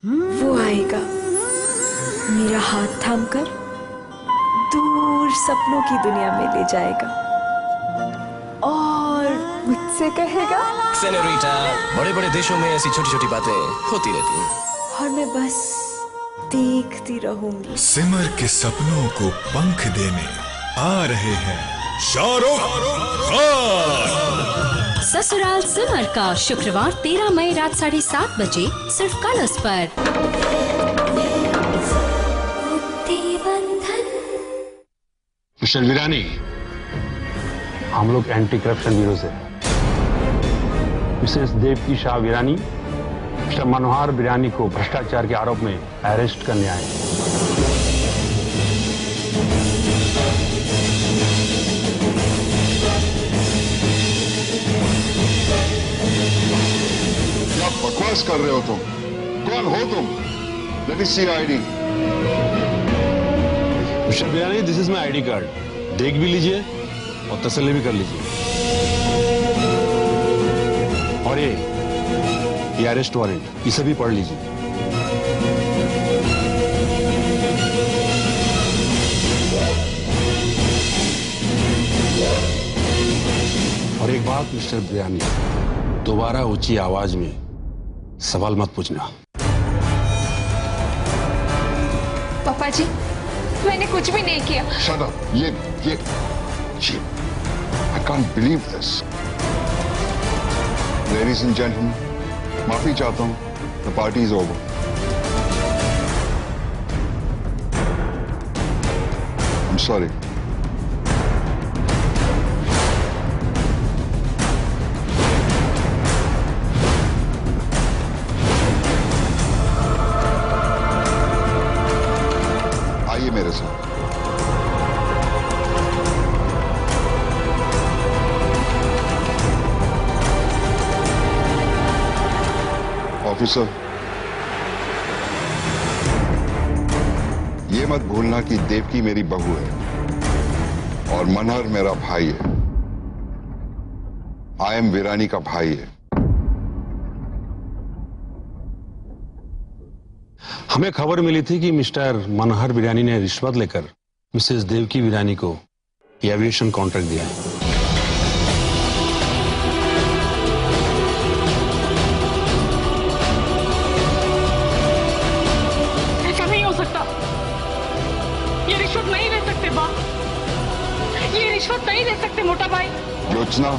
वो आएगा मेरा हाथ थामकर दूर सपनों की दुनिया में ले जाएगा और मुझसे कहेगा, सेनोरिटा, बड़े बड़े देशों में ऐसी छोटी छोटी बातें होती रहती हैं और मैं बस देखती रहूंगी। सिमर के सपनों को पंख देने आ रहे हैं शाहरुख खान। ससुराल सिमर का शुक्रवार 13 मई रात 7:30 बजे सिर्फ कलर्स पर। मिस्टर वीरानी, हम लोग एंटी करप्शन ब्यूरो से मिसेस देवकी शाह वीरानी, मिस्टर मनोहर वीरानी को भ्रष्टाचार के आरोप में अरेस्ट करने आए। क्या बकवास कर रहे हो तुम? कौन हो तुम? Let me see ID. Mister Virani, this is my ID card, देख भी लीजिए और तसल्ली भी कर लीजिए। और ये अरेस्ट वारंट, इसे भी पढ़ लीजिए। और एक बात मिस्टर वीरानी, दोबारा ऊंची आवाज में सवाल मत पूछना। पापा जी, मैंने कुछ भी नहीं किया। Shut up. ये I can't believe this. Ladies and gentlemen, माफी चाहता हूं। The party is over. I'm sorry. आइए मेरे साथ। ऑफिसर, ये मत भूलना कि देवकी मेरी बहू है और मनहर मेरा भाई है। आई एम वीरानी का भाई है। हमें खबर मिली थी कि मिस्टर मनोहर वीरानी ने रिश्वत लेकर मिसेस देवकी वीरानी को एविएशन कॉन्ट्रैक्ट दिया है। ऐसा नहीं हो सकता। ये रिश्वत नहीं दे सकते बाप, ये रिश्वत नहीं दे सकते मोटा भाई। योचना,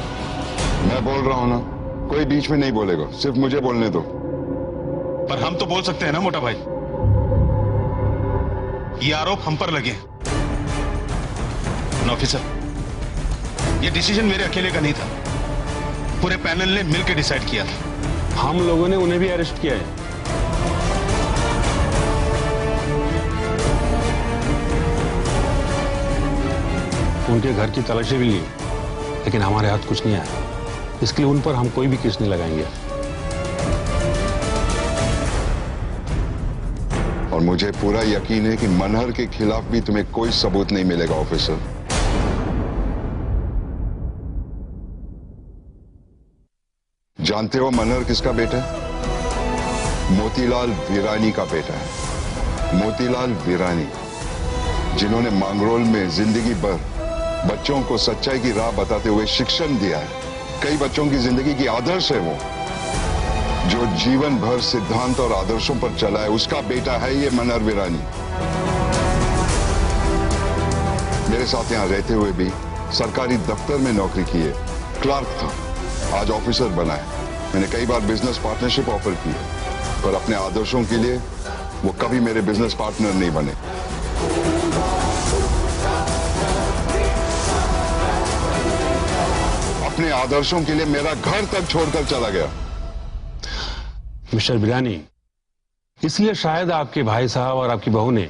मैं बोल रहा हूं ना, कोई बीच में नहीं बोलेगा, सिर्फ मुझे बोलने दो। पर हम तो बोल सकते हैं ना मोटा भाई, ये आरोप हम पर लगे। ऑफिसर, ये डिसीजन मेरे अकेले का नहीं था, पूरे पैनल ने मिलकर डिसाइड किया था। हम लोगों ने उन्हें भी अरेस्ट किया है। उनके घर की तलाशी भी ली, लेकिन हमारे हाथ कुछ नहीं आया। इसके लिए उन पर हम कोई भी केस नहीं लगाएंगे। और मुझे पूरा यकीन है कि मनहर के खिलाफ भी तुम्हें कोई सबूत नहीं मिलेगा ऑफिसर। जानते हो मनहर किसका बेटा है? मोतीलाल वीरानी का बेटा है। मोतीलाल वीरानी, जिन्होंने मांगरोल में जिंदगी भर बच्चों को सच्चाई की राह बताते हुए शिक्षण दिया है। कई बच्चों की जिंदगी की आदर्श है वो, जो जीवन भर सिद्धांत और आदर्शों पर चला है। उसका बेटा है ये मनहर वीरानी। मेरे साथ यहां रहते हुए भी सरकारी दफ्तर में नौकरी की है, क्लर्क था, आज ऑफिसर बना है। मैंने कई बार बिजनेस पार्टनरशिप ऑफर की है, पर अपने आदर्शों के लिए वो कभी मेरे बिजनेस पार्टनर नहीं बने। अपने आदर्शों के लिए मेरा घर तक छोड़कर चला गया। मिस्टर वीरानी, इसलिए शायद आपके भाई साहब और आपकी बहू ने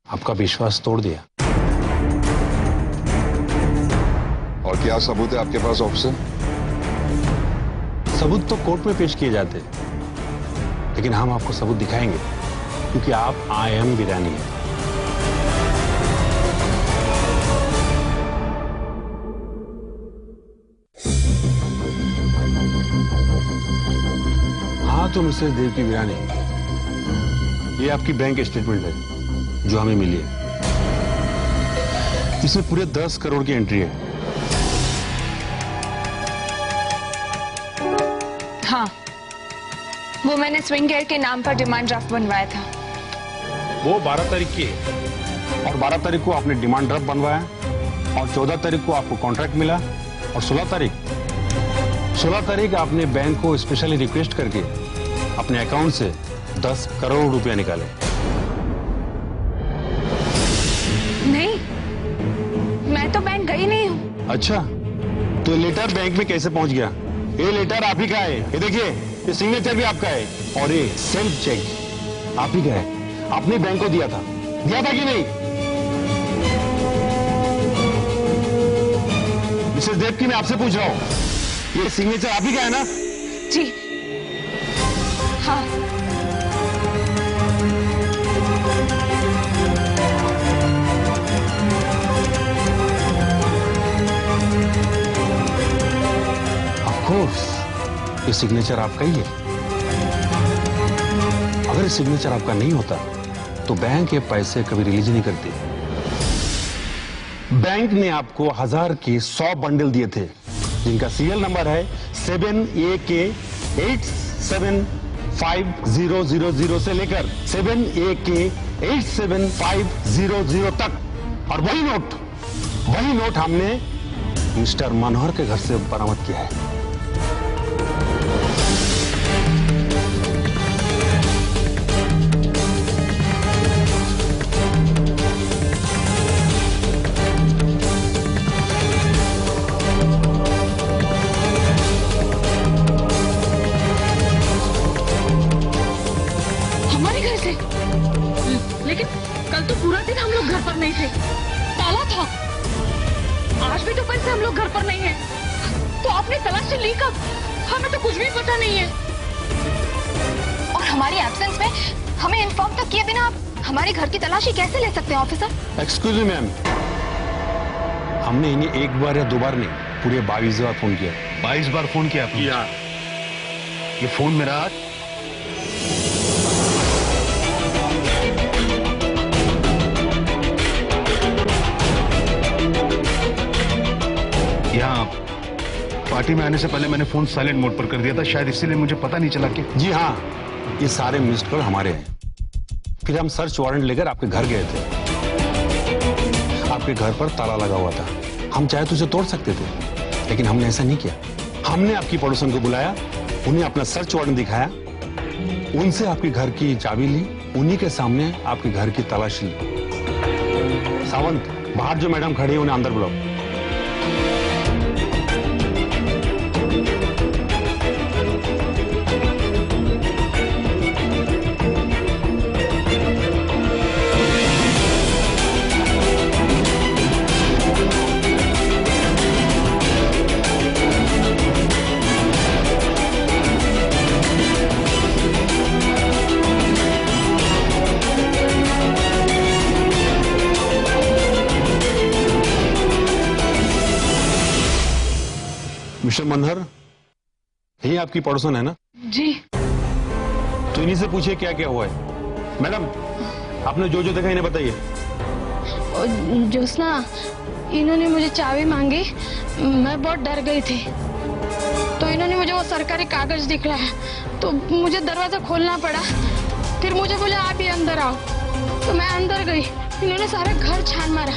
आपका विश्वास तोड़ दिया। और क्या सबूत है आपके पास ऑफिसर? सबूत तो कोर्ट में पेश किए जाते, लेकिन हम आपको सबूत दिखाएंगे, क्योंकि आप आई एम वीरानी हैं। हाँ तो मिसेस देवकी वीरानी, ये आपकी बैंक स्टेटमेंट है जो हमें मिली है। इसमें पूरे 10 करोड़ की एंट्री है। हाँ, वो मैंने स्विंग एयर के नाम पर डिमांड ड्राफ्ट बनवाया था। वो 12 तारीख की है और 12 तारीख को आपने डिमांड ड्राफ्ट बनवाया और 14 तारीख को आपको कॉन्ट्रैक्ट मिला और 16 तारीख आपने बैंक को स्पेशली रिक्वेस्ट करके अपने अकाउंट से 10 करोड़ रुपया निकाले। नहीं, मैं तो बैंक गई नहीं हूँ। अच्छा, तो लेटर बैंक में कैसे पहुंच गया? ये लेटर आप ही का है, ये देखिए, ये सिग्नेचर भी आपका है और ये सेल्फ चेक आप ही का है। आपने बैंक को दिया था कि नहीं? मिसेस देवकी, मैं आपसे पूछ रहा हूं, ये सिग्नेचर आप ही का है ना? जी हाँ। ऑफ कोर्स, ये सिग्नेचर आपका ही है। अगर ये सिग्नेचर आपका नहीं होता तो बैंक ये पैसे कभी रिलीज नहीं करती। बैंक ने आपको 1000 के 100 बंडल दिए थे जिनका सीरियल नंबर है 7AK875000 से लेकर 7AK87500 तक। और वही नोट हमने मिस्टर मनोहर के घर से बरामद किया है। लेकिन कल तो पूरा दिन हम लोग घर पर नहीं थे, ताला था। आज भी दोपहर से हम लोग घर पर नहीं हैं। तो आपने तलाशी ली कब? हमें तो कुछ भी पता नहीं है। और हमारी एब्सेंस में हमें इन्फॉर्म तक किए बिना आप हमारे घर की तलाशी कैसे ले सकते हैं ऑफिसर? एक्सक्यूज मी मैम, हमने इन्हें एक बार या 2 बार नहीं, पूरे 22 बार फोन किया। 22 बार फोन किया आपने? ये फोन मेरा यहाँ पार्टी में आने से पहले मैंने फोन साइलेंट मोड पर कर दिया था, शायद इसीलिए मुझे पता नहीं चला कि। जी हाँ, ये सारे मिस्ड कॉल हमारे हैं। फिर हम सर्च वारंट लेकर आपके घर गए थे। आपके घर पर ताला लगा हुआ था। हम चाहे तो उसे तोड़ सकते थे, लेकिन हमने ऐसा नहीं किया। हमने आपकी पड़ोसन को बुलाया, उन्हें अपना सर्च वारंट दिखाया, उनसे आपके घर की चाबी ली, उन्हीं के सामने आपके घर की तलाशी ली। सावंत, बाहर जो मैडम खड़ी है उन्हें अंदर बुलाओ। मिस्टर मनोहर, यही आपकी पड़ोसन है ना? जी। तो इन्हीं से पूछिए क्या क्या हुआ है। मैडम, आपने जो जो देखा इन्हें बताइए। ज्योत्सना, इन्होंने मुझे चाबी मांगी, मैं बहुत डर गई थी। तो इन्होंने मुझे वो सरकारी कागज दिखलाया, तो मुझे दरवाजा खोलना पड़ा। फिर मुझे बोले आप ही अंदर आओ, तो मैं अंदर गई। इन्होंने सारा घर छान मारा,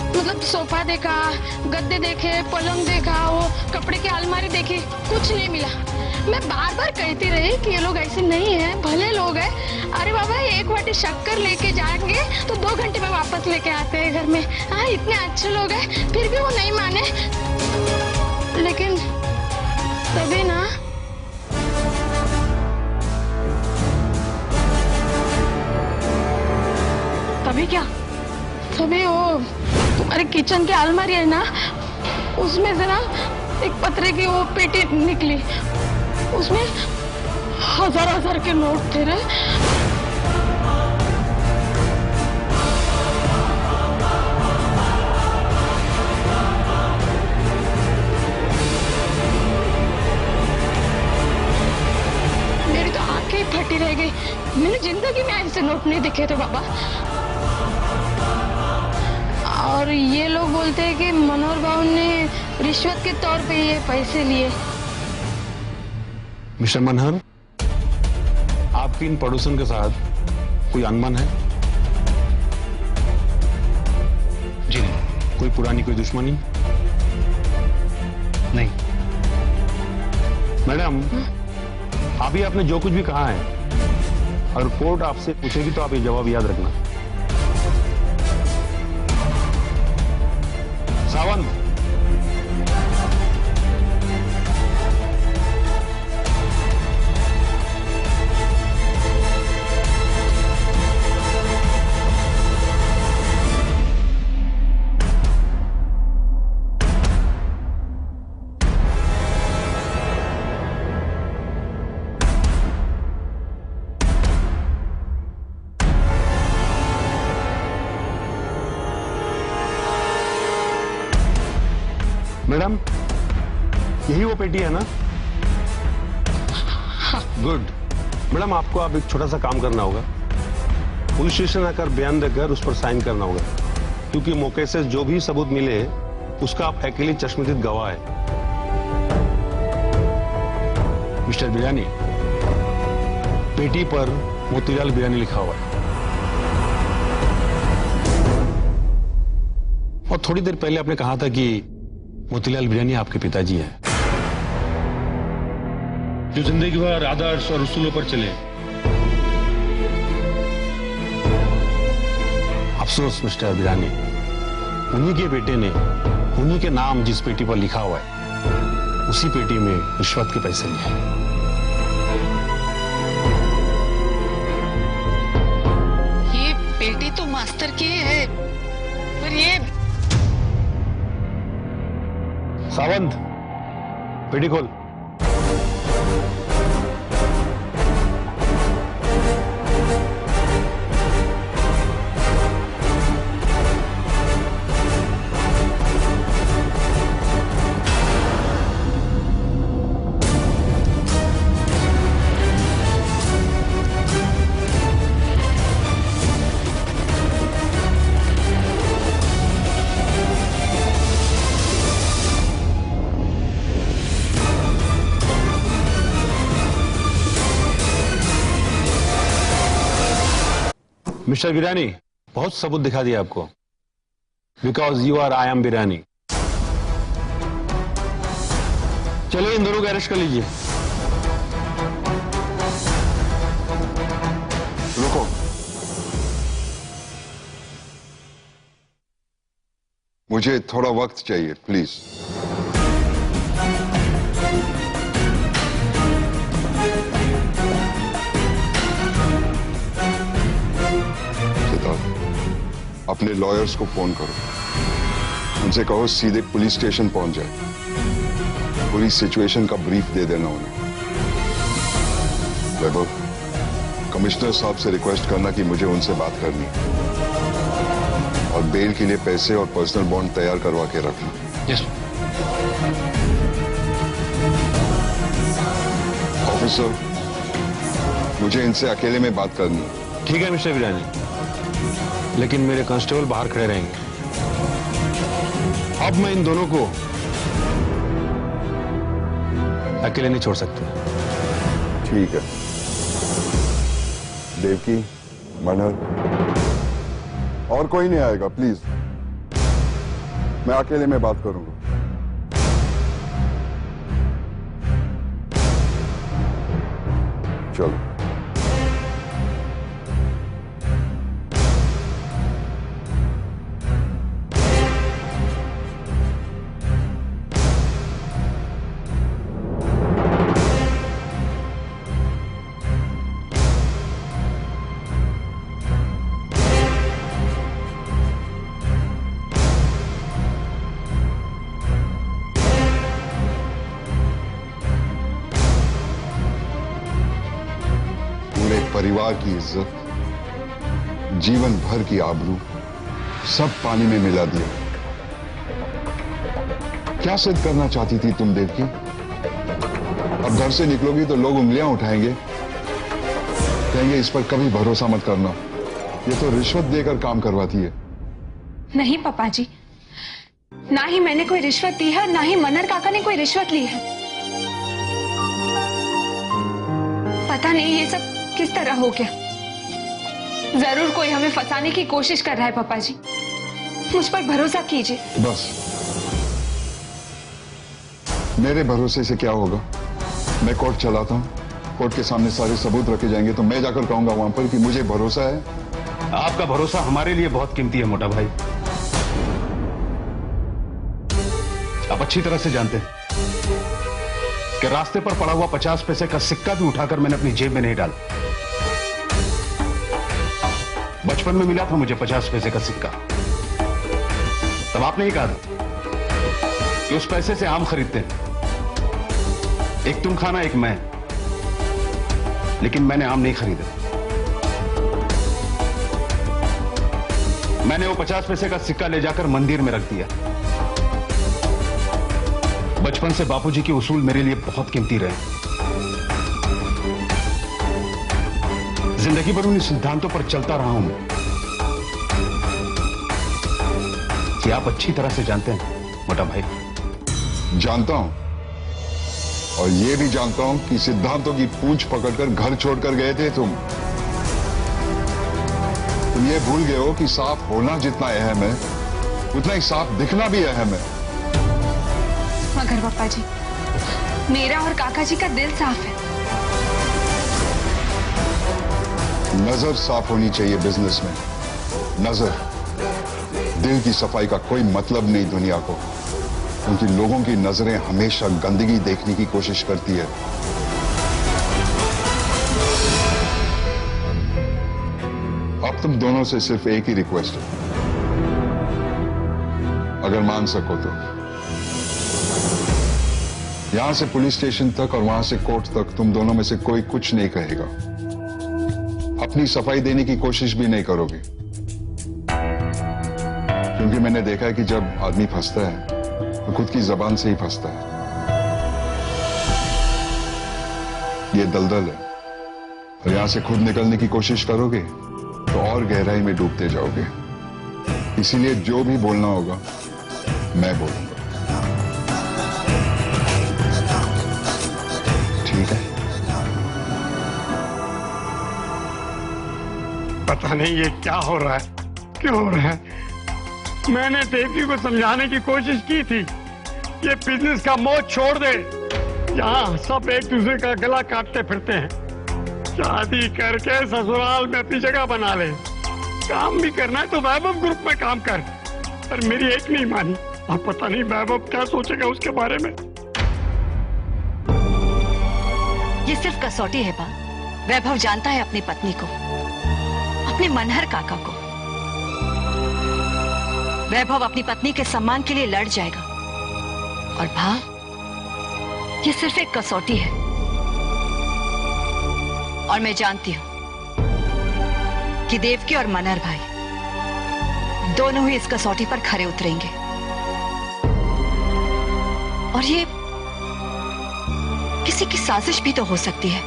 मतलब सोफा देखा, गद्दे देखे, पलंग देखा, वो कपड़े की अलमारी देखी, कुछ नहीं मिला। मैं बार बार कहती रही कि ये लोग ऐसे नहीं है, भले लोग हैं। अरे बाबा, एक वाटी शक्कर लेके जाएंगे तो 2 घंटे में वापस लेके आते हैं घर में। हाँ, इतने अच्छे लोग हैं, फिर भी वो नहीं माने। लेकिन तभी ना तभी क्या? तभी वो तुम्हारे किचन की अलमारी है ना, उसमें से ना एक पत्रे की वो पेटी निकली, उसमें 1000 के नोट थे रे। मेरी तो आंखें फटी रह गई। मैंने जिंदगी में ऐसे नोट नहीं देखे थे बाबा। और ये लोग बोलते हैं कि मनोहर बाबू ने रिश्वत के तौर पे ये पैसे लिए। मिस्टर मनहर, आपकी इन पड़ोसन के साथ कोई अनबन है? जी नहीं। कोई पुरानी कोई दुश्मनी? नहीं। मैडम, अभी आपने जो कुछ भी कहा है और कोर्ट आपसे पूछेगी तो आप ये जवाब याद रखना। सावंत, मैडम, यही वो पेटी है ना? गुड। मैडम, आपको अब एक छोटा सा काम करना होगा। पुलिस स्टेशन आकर बयान देकर उस पर साइन करना होगा, क्योंकि मौके से जो भी सबूत मिले उसका आप अकेले चश्मदीद गवाह है। मिस्टर बिरानी, पेटी पर मोतीलाल बिरानी लिखा हुआ है और थोड़ी देर पहले आपने कहा था कि मोतीलाल बिरानी आपके पिताजी हैं, जो जिंदगी भर आदर्श और उसूलों पर चले। अफसोस मिस्टर बिरानी, उन्हीं के बेटे ने उन्हीं के नाम जिस पेटी पर लिखा हुआ है उसी पेटी में रिश्वत के पैसे लिए। ये पेटी तो मास्टर की है, पर ये सावंत, पेटी खोल। मिस्टर बिरानी, बहुत सबूत दिखा दिया आपको, because you are I am Birani. चलिए इन दोनों को अरेस्ट कर लीजिए। रुको, मुझे थोड़ा वक्त चाहिए प्लीज। अपने लॉयर्स को फोन करो, उनसे कहो सीधे पुलिस स्टेशन पहुंच जाए, पूरी सिचुएशन का ब्रीफ दे देना उन्हें। वैभव, कमिश्नर साहब से रिक्वेस्ट करना कि मुझे उनसे बात करनी है और बेल के लिए पैसे और पर्सनल बॉन्ड तैयार करवा के रखना। यस। ऑफिसर, मुझे इनसे अकेले में बात करनी है। ठीक है मिस्टर बिरानी, लेकिन मेरे कांस्टेबल बाहर खड़े रहेंगे। अब मैं इन दोनों को अकेले नहीं छोड़ सकता। ठीक है देवकी, मनहर, और कोई नहीं आएगा प्लीज, मैं अकेले में बात करूंगा। चलो। परिवार की इज्जत, जीवन भर की आबरू सब पानी में मिला दिया। क्या सिद्ध करना चाहती थी तुम देवकी? अब घर से निकलोगी तो लोग उंगलियां उठाएंगे। कहेंगे इस पर कभी भरोसा मत करना, ये तो रिश्वत देकर काम करवाती है। नहीं पापा जी, ना ही मैंने कोई रिश्वत दी है, ना ही मनहर काका ने कोई रिश्वत ली है। पता नहीं ये सब किस तरह हो गया। जरूर कोई हमें फंसाने की कोशिश कर रहा है। पापा जी, मुझ पर भरोसा कीजिए। बस, मेरे भरोसे से क्या होगा? मैं कोर्ट चलाता हूं, कोर्ट के सामने सारे सबूत रखे जाएंगे तो मैं जाकर कहूंगा वहां पर कि मुझे भरोसा है। आपका भरोसा हमारे लिए बहुत कीमती है मोटा भाई। आप अच्छी तरह से जानते हैं कि रास्ते पर पड़ा हुआ 50 पैसे का सिक्का भी उठाकर मैंने अपनी जेब में नहीं डाला। बचपन में मिला था मुझे 50 पैसे का सिक्का, तब आपने ही कहा था कि उस पैसे से आम खरीदते हैं, एक तुम खाना एक मैं, लेकिन मैंने आम नहीं खरीदे। मैंने वो 50 पैसे का सिक्का ले जाकर मंदिर में रख दिया। बचपन से बापूजी के उसूल मेरे लिए बहुत कीमती रहे। जिंदगी भर उन्हीं सिद्धांतों पर चलता रहा हूं मैं, कि आप अच्छी तरह से जानते हैं मोटा भाई। जानता हूं, और ये भी जानता हूं कि सिद्धांतों की पूंछ पकड़कर घर छोड़कर गए थे तुम ये भूल गए हो कि साफ होना जितना अहम है उतना ही साफ दिखना भी अहम है। मगर पापा जी, मेरा और काका जी का दिल साफ है। नजर साफ होनी चाहिए बिजनेस में। नजर, दिल की सफाई का कोई मतलब नहीं दुनिया को, क्योंकि लोगों की नजरें हमेशा गंदगी देखने की कोशिश करती है। अब तुम दोनों से सिर्फ एक ही रिक्वेस्ट है, अगर मान सको तो यहां से पुलिस स्टेशन तक और वहां से कोर्ट तक तुम दोनों में से कोई कुछ नहीं कहेगा, अपनी सफाई देने की कोशिश भी नहीं करोगे, क्योंकि मैंने देखा है कि जब आदमी फंसता है तो खुद की जबान से ही फंसता है। ये दलदल है, और यहां से खुद निकलने की कोशिश करोगे तो और गहराई में डूबते जाओगे। इसीलिए जो भी बोलना होगा मैं बोलूंगा, ठीक है? पता नहीं ये क्या हो रहा है, क्यों हो रहा है। मैंने देवकी को समझाने की कोशिश की थी, ये बिजनेस का मोह छोड़ दे। यहाँ सब एक दूसरे का गला काटते फिरते हैं। शादी करके ससुराल में अपनी जगह बना ले। काम भी करना है तो वैभव ग्रुप में काम कर। पर मेरी एक नहीं मानी, और पता नहीं वैभव क्या सोचेगा उसके बारे में। ये सिर्फ कसौटी है बा। वैभव जानता है अपनी पत्नी को, अपने मनहर काका को। वैभव अपनी पत्नी के सम्मान के लिए लड़ जाएगा। और भा, ये सिर्फ एक कसौटी है, और मैं जानती हूं कि देवकी और मनहर भाई दोनों ही इस कसौटी पर खरे उतरेंगे। और ये किसी की साजिश भी तो हो सकती है।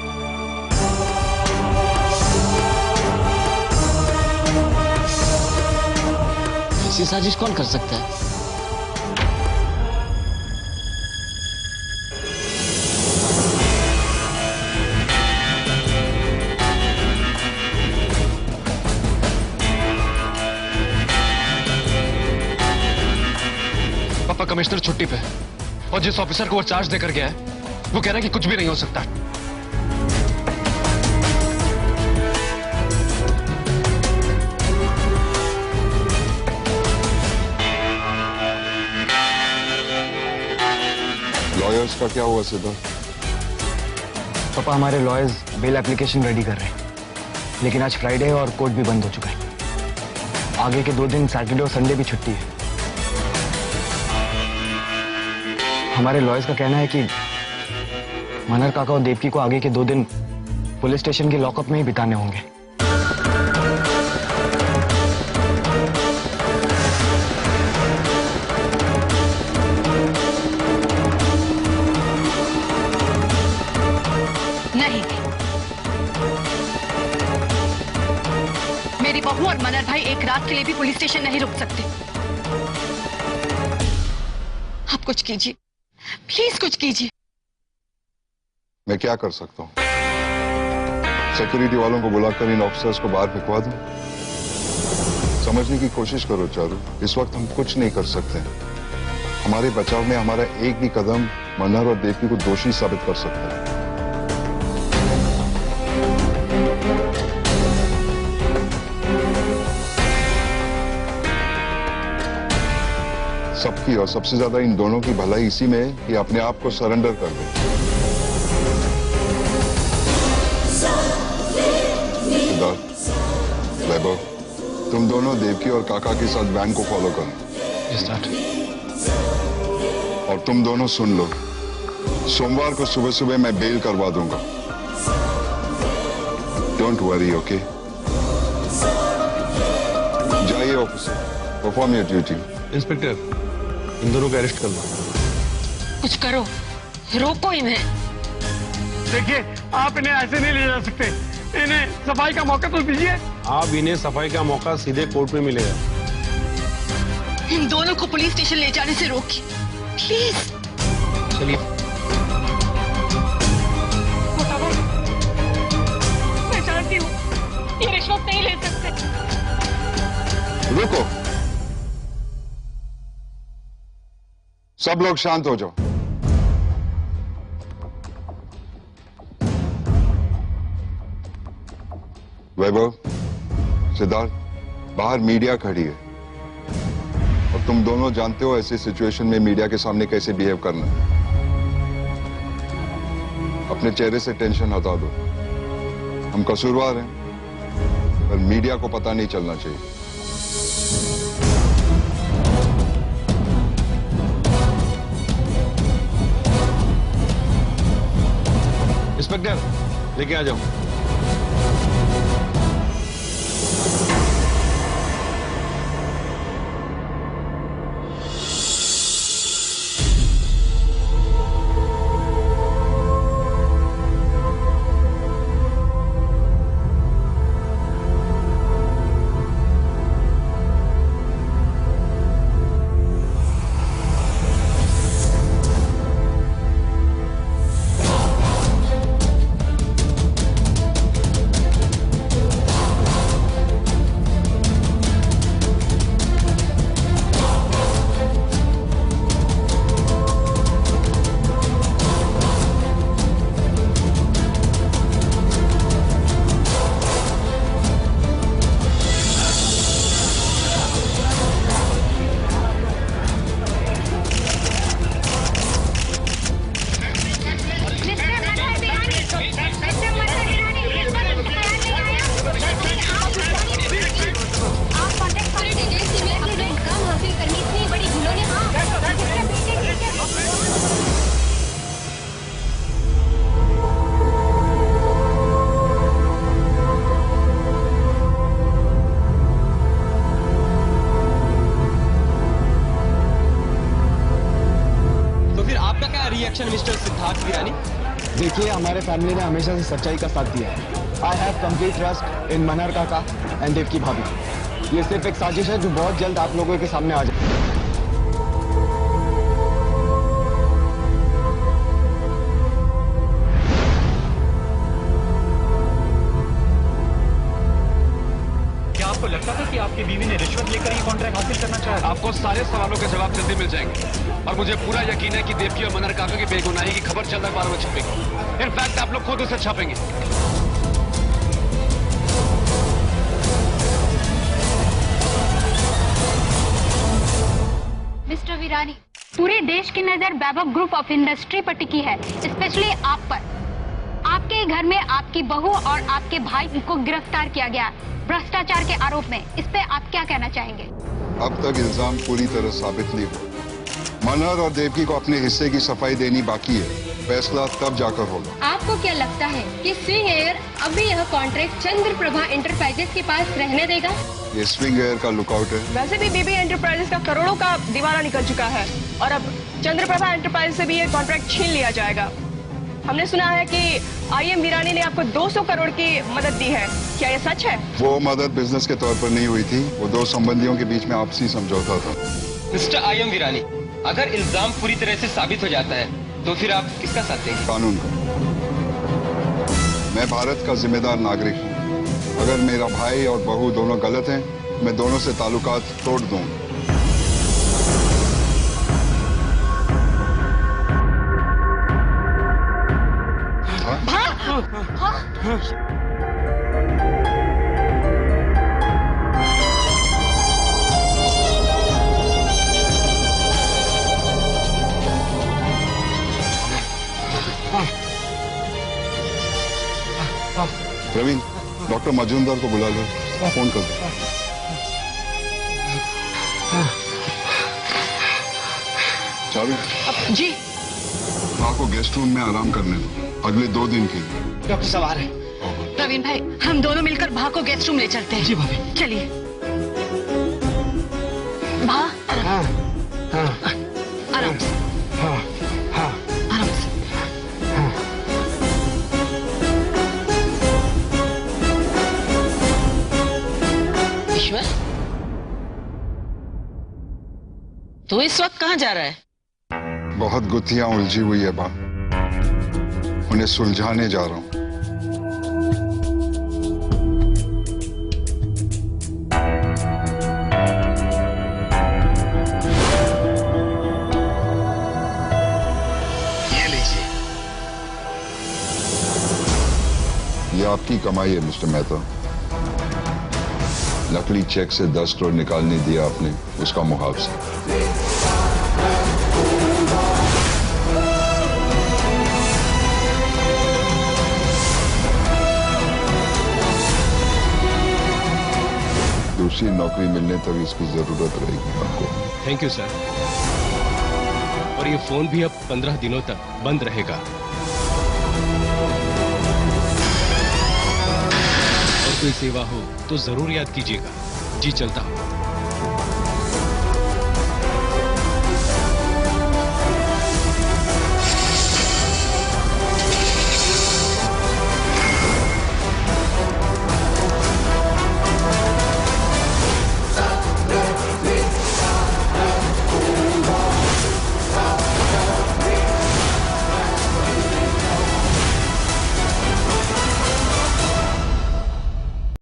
ऐसी साजिश कौन कर सकता है? पापा कमिश्नर छुट्टी पे, और जिस ऑफिसर को वो चार्ज देकर गया है वो कह रहा है कि कुछ भी नहीं हो सकता। लॉयर्स का क्या हुआ सिद्धार्थ? पापा, हमारे लॉयर्स बेल एप्लीकेशन रेडी कर रहे हैं, लेकिन आज फ्राइडे है और कोर्ट भी बंद हो चुका है। आगे के 2 दिन सैटरडे और संडे भी छुट्टी है। हमारे लॉयर्स का कहना है कि मनहर काका और देवकी को आगे के 2 दिन पुलिस स्टेशन के लॉकअप में ही बिताने होंगे। नहीं, मेरी बहू और मनर भाई एक रात के लिए भी पुलिस स्टेशन नहीं रुक सकते। आप कुछ कीजिए, प्लीज कुछ कीजिए। मैं क्या कर सकता हूँ? सिक्योरिटी वालों को बुलाकर इन ऑफिसर्स को बाहर फेंकवा दूं? समझने की कोशिश करो चारू, इस वक्त हम कुछ नहीं कर सकते। हमारे बचाव में हमारा एक भी कदम मनहर और देवकी को दोषी साबित कर सकता है। सबकी और सबसे ज्यादा इन दोनों की भलाई इसी में है कि अपने आप को सरेंडर कर दे। वैभव, तुम दोनों देवकी और काका के साथ वैन को फॉलो करो। और तुम दोनों सुन लो, सोमवार को सुबह सुबह मैं बेल करवा दूंगा। Don't worry, okay? जाइए officer, perform your duty. Inspector, इन दोनों को अरेस्ट कर लो। कुछ करो, रोको इन्हें। देखिए, आप इन्हें ऐसे नहीं ले जा सकते। इन्हें सफाई का मौका तो दीजिए। आप इन्हें सफाई का मौका सीधे कोर्ट में मिलेगा। इन दोनों को पुलिस स्टेशन ले जाने से रोकिए, प्लीज। चलिए। मैं जानती हूँ ये रिश्वत नहीं ले सकते। रुको, सब लोग शांत हो जाओ। वैभव, सिद्धार्थ, बाहर मीडिया खड़ी है और तुम दोनों जानते हो ऐसी सिचुएशन में मीडिया के सामने कैसे बिहेव करना है। अपने चेहरे से टेंशन हटा दो। हम कसूरवार हैं, पर मीडिया को पता नहीं चलना चाहिए। इंस्पेक्टर, लेके आ जाओ। मिस्टर सिद्धार्थ विरानी, देखिए हमारे फैमिली ने हमेशा से सच्चाई का साथ दिया है। I have complete trust in Manhar काका एंड देवकी भाभी। ये सिर्फ एक साजिश है जो बहुत जल्द आप लोगों के सामने आ जाए। आपको लगता था कि आपकी बीवी ने रिश्वत लेकर ये कॉन्ट्रैक्ट हासिल करना चाहा? आपको सारे सवालों के जवाब जल्दी मिल जाएंगे और मुझे पूरा यकीन है कि देवकी और मनहर काका की बेगुनाही की खबर जल्द अखबार में छपेगी। इनफैक्ट आप लोग खुद उसे छापेंगे। मिस्टर विरानी, पूरे देश की नजर वैभव ग्रुप ऑफ इंडस्ट्री पर टिकी है, स्पेशली आप पर। आपके घर में आपकी बहू और आपके भाई को गिरफ्तार किया गया भ्रष्टाचार के आरोप में। इस पे आप क्या कहना चाहेंगे? अब तक इल्जाम पूरी तरह साबित नहीं हुआ। मनहर और देवकी को अपने हिस्से की सफाई देनी बाकी है। फैसला तब जाकर होगा। आपको क्या लगता है कि स्विंग एयर अभी यह कॉन्ट्रैक्ट चंद्रप्रभा एंटरप्राइजेस के पास रहने देगा? ये स्विंग एयर का लुकआउट है। वैसे भी बीबी एंटरप्राइजेस का करोड़ों का दीवाना निकल चुका है और अब चंद्रप्रभा एंटरप्राइजेस से भी ये कॉन्ट्रैक्ट छीन लिया जाएगा। हमने सुना है कि IM वीरानी ने आपको 200 करोड़ की मदद दी है, क्या ये सच है? वो मदद बिजनेस के तौर पर नहीं हुई थी, वो दो संबंधियों के बीच में आपसी समझौता था। मिस्टर IM वीरानी, अगर इल्जाम पूरी तरह से साबित हो जाता है तो फिर आप किसका साथ देंगे? कानून का। मैं भारत का जिम्मेदार नागरिक हूँ। अगर मेरा भाई और बहू दोनों गलत हैं, मैं दोनों से ताल्लुकात तोड़ दूं। प्रवीण, डॉक्टर मजूमदार को बुला लो, फोन कर दो। चाबी जी। माँ को गेस्ट रूम में आराम करने दो, अगले 2 दिन के लिए। डॉक्टर साहब आ रहे हैं। प्रवीण भाई, हम दोनों मिलकर भा को गेस्ट रूम ले चलते हैं। जी भाभी। चलिए। भा। हाँ, हाँ, आराम से। हाँ, हाँ, आराम से। ईश्वर, तू इस वक्त कहाँ जा रहा है? बहुत गुत्थियां उलझी हुई है बा, उन्हें सुलझाने जा रहा हूं। ये लीजिए। ये आपकी कमाई है मिस्टर मेहता। नकली चेक से 10 करोड़ निकालने दिया आपने, उसका मुआवजा। दूसरी नौकरी मिलने तक इसकी जरूरत रहेगी आपको। Thank you sir. और ये फोन भी अब 15 दिनों तक बंद रहेगा। और कोई सेवा हो तो जरूर याद कीजिएगा। जी चलता हूँ।